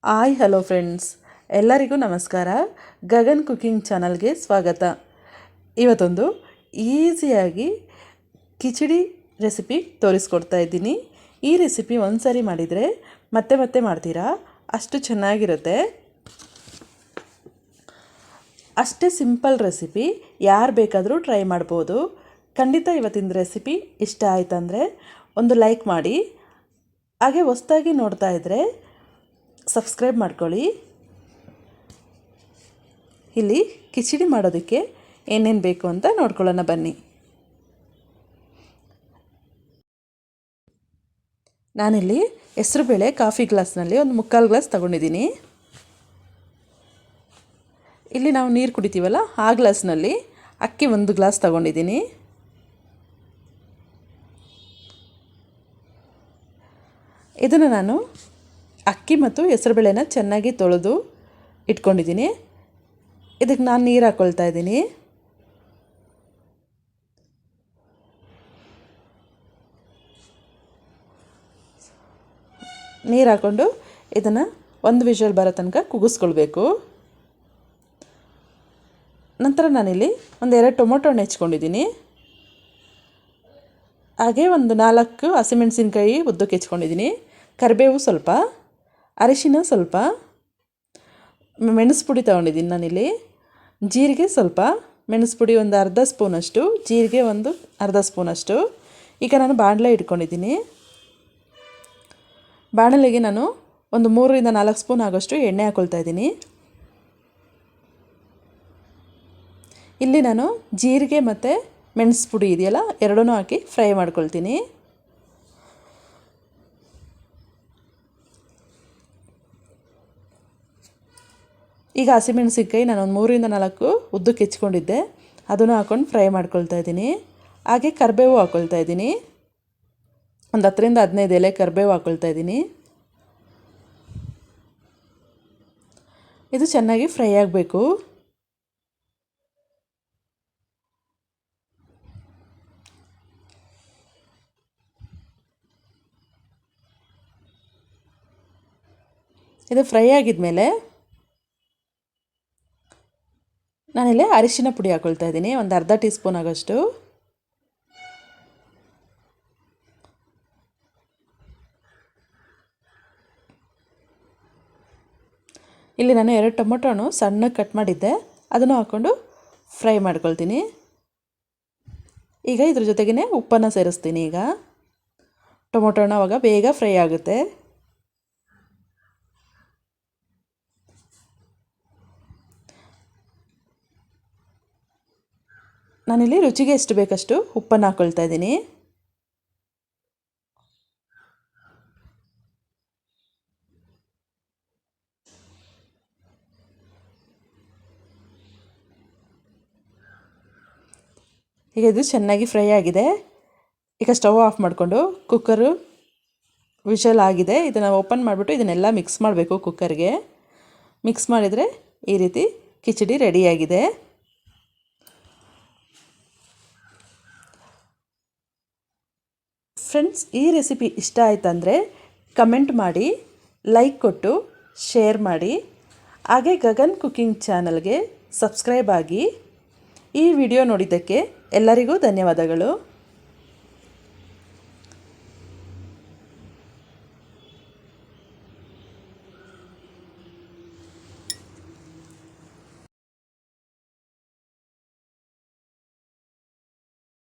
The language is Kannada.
ಹಾಯ್ ಹಲೋ ಫ್ರೆಂಡ್ಸ್, ಎಲ್ಲರಿಗೂ ನಮಸ್ಕಾರ. ಗಗನ್ ಕುಕಿಂಗ್ ಚಾನಲ್ಗೆ ಸ್ವಾಗತ. ಇವತ್ತೊಂದು ಈಸಿಯಾಗಿ ಕಿಚಡಿ ರೆಸಿಪಿ ತೋರಿಸ್ಕೊಡ್ತಾ ಇದ್ದೀನಿ. ಈ ರೆಸಿಪಿ ಒಂದು ಸಾರಿ ಮಾಡಿದರೆ ಮತ್ತೆ ಮತ್ತೆ ಮಾಡ್ತೀರಾ, ಅಷ್ಟು ಚೆನ್ನಾಗಿರುತ್ತೆ. ಅಷ್ಟೇ ಸಿಂಪಲ್ ರೆಸಿಪಿ, ಯಾರು ಬೇಕಾದರೂ ಟ್ರೈ ಮಾಡ್ಬೋದು. ಖಂಡಿತ ಇವತ್ತಿನ ರೆಸಿಪಿ ಇಷ್ಟ ಆಯ್ತಂದರೆ ಒಂದು ಲೈಕ್ ಮಾಡಿ. ಹಾಗೆ ಹೊಸದಾಗಿ ನೋಡ್ತಾ ಇದ್ದರೆ ಸಬ್ಸ್ಕ್ರೈಬ್ ಮಾಡ್ಕೊಳ್ಳಿ. ಇಲ್ಲಿ ಕಿಚಡಿ ಮಾಡೋದಕ್ಕೆ ಏನೇನು ಬೇಕು ಅಂತ ನೋಡ್ಕೊಳ್ಳೋಣ ಬನ್ನಿ. ನಾನಿಲ್ಲಿ ಹೆಸರುಬೇಳೆ ಕಾಫಿ ಗ್ಲಾಸ್ನಲ್ಲಿ ಒಂದು 3/4 ಗ್ಲಾಸ್ ತಗೊಂಡಿದ್ದೀನಿ. ಇಲ್ಲಿ ನಾವು ನೀರು ಕುಡಿತೀವಲ್ಲ ಆ ಗ್ಲಾಸ್ನಲ್ಲಿ ಅಕ್ಕಿ 1 ಗ್ಲಾಸ್ ತಗೊಂಡಿದ್ದೀನಿ. ಇದನ್ನು ನಾನು ಅಕ್ಕಿ ಮತ್ತು ಹೆಸರುಬೇಳೆನ ಚೆನ್ನಾಗಿ ತೊಳೆದು ಇಟ್ಕೊಂಡಿದ್ದೀನಿ. ಇದಕ್ಕೆ ನಾನು ನೀರು ಹಾಕ್ಕೊಳ್ತಾ ಇದ್ದೀನಿ. ನೀರು ಹಾಕ್ಕೊಂಡು ಇದನ್ನು 1 ವಿಷಲ್ ಬರೋ ತನಕ ಕೂಗಿಸ್ಕೊಳ್ಬೇಕು. ನಂತರ ನಾನಿಲ್ಲಿ 2 ಟೊಮೊಟೊ ಹಣ್ಣು ಹೆಚ್ಕೊಂಡಿದ್ದೀನಿ. ಹಾಗೆ 4 ಹಸಿಮೆಣಸಿನ್ಕಾಯಿ ಉದ್ದಕ್ಕೆ ಹೆಚ್ಕೊಂಡಿದ್ದೀನಿ. ಕರಿಬೇವು ಸ್ವಲ್ಪ, ಅರಿಶಿನ ಸ್ವಲ್ಪ, ಮೆಣಸು ಪುಡಿ ತೊಗೊಂಡಿದ್ದೀನಿ ನಾನಿಲ್ಲಿ, ಜೀರಿಗೆ ಸ್ವಲ್ಪ, ಮೆಣಸು ಪುಡಿ ಒಂದು ಅರ್ಧ ಸ್ಪೂನಷ್ಟು, ಜೀರಿಗೆ ಒಂದು ಅರ್ಧ ಸ್ಪೂನಷ್ಟು. ಈಗ ನಾನು ಬಾಣಲೆ ಇಟ್ಕೊಂಡಿದ್ದೀನಿ. ಬಾಣಲೆಗೆ ನಾನು ಒಂದು 3 ರಿಂದ 4 ಸ್ಪೂನ್ ಆಗೋಷ್ಟು ಎಣ್ಣೆ ಹಾಕ್ಕೊಳ್ತಾ ಇದ್ದೀನಿ. ಇಲ್ಲಿ ನಾನು ಜೀರಿಗೆ ಮತ್ತು ಮೆಣಸು ಪುಡಿ ಇದೆಯಲ್ಲ ಎರಡನ್ನೂ ಹಾಕಿ ಫ್ರೈ ಮಾಡ್ಕೊಳ್ತೀನಿ. ಈಗ ಹಸಿಮೆಣಸಿನ್ಕಾಯಿ ನಾನು ಒಂದು 3 ರಿಂದ 4 ಉದ್ದಕ್ಕೆ ಹೆಚ್ಕೊಂಡಿದ್ದೆ, ಅದನ್ನು ಹಾಕ್ಕೊಂಡು ಫ್ರೈ ಮಾಡ್ಕೊಳ್ತಾ ಇದ್ದೀನಿ. ಹಾಗೆ ಕರಿಬೇವು ಹಾಕ್ಕೊಳ್ತಾ ಇದ್ದೀನಿ. ಒಂದು 10 ರಿಂದ 15 ಎಲೆ ಕರಿಬೇವು ಹಾಕ್ಕೊಳ್ತಾ ಇದ್ದೀನಿ. ಇದು ಚೆನ್ನಾಗಿ ಫ್ರೈ ಆಗಬೇಕು. ಇದು ಫ್ರೈ ಆಗಿದ್ಮೇಲೆ ನಾನಿಲ್ಲಿ ಅರಿಶಿನ ಪುಡಿ ಹಾಕ್ಕೊಳ್ತಾ ಇದ್ದೀನಿ, ಒಂದು ಅರ್ಧ ಟೀ ಸ್ಪೂನ್ ಆಗೋಷ್ಟು. ಇಲ್ಲಿ ನಾನು 2 ಟೊಮೊಟೊ ಹಣ್ಣು ಸಣ್ಣಗೆ ಕಟ್ ಮಾಡಿದ್ದೆ, ಅದನ್ನು ಹಾಕ್ಕೊಂಡು ಫ್ರೈ ಮಾಡ್ಕೊಳ್ತೀನಿ. ಈಗ ಇದ್ರ ಜೊತೆಗೇ ಉಪ್ಪನ್ನು ಸೇರಿಸ್ತೀನಿ. ಈಗ ಟೊಮೊಟೊ ಹಣ್ಣು ಆವಾಗ ಬೇಗ ಫ್ರೈ ಆಗುತ್ತೆ. ನಾನಿಲ್ಲಿ ರುಚಿಗೆ ಎಷ್ಟು ಬೇಕಷ್ಟು ಉಪ್ಪನ್ನು ಹಾಕ್ಕೊಳ್ತಾ ಇದ್ದೀನಿ. ಈಗ ಇದು ಚೆನ್ನಾಗಿ ಫ್ರೈ ಆಗಿದೆ. ಈಗ ಸ್ಟವ್ ಆಫ್ ಮಾಡಿಕೊಂಡು ಕುಕ್ಕರು ವಿಷಲ್ ಆಗಿದೆ. ಇದನ್ನು ಓಪನ್ ಮಾಡಿಬಿಟ್ಟು ಇದನ್ನೆಲ್ಲ ಮಿಕ್ಸ್ ಮಾಡಬೇಕು. ಕುಕ್ಕರ್ಗೆ ಮಿಕ್ಸ್ ಮಾಡಿದರೆ ಈ ರೀತಿ ಕಿಚಡಿ ರೆಡಿಯಾಗಿದೆ. ಫ್ರೆಂಡ್ಸ್, ಈ ರೆಸಿಪಿ ಇಷ್ಟ ಆಯ್ತಂದರೆ ಕಮೆಂಟ್ ಮಾಡಿ, ಲೈಕ್ ಕೊಟ್ಟು ಶೇರ್ ಮಾಡಿ. ಹಾಗೆ ಗಗನ್ ಕುಕಿಂಗ್ ಚಾನಲ್ಗೆ ಸಬ್ಸ್ಕ್ರೈಬ್ ಆಗಿ. ಈ ವಿಡಿಯೋ ನೋಡಿದ್ದಕ್ಕೆ ಎಲ್ಲರಿಗೂ ಧನ್ಯವಾದಗಳು.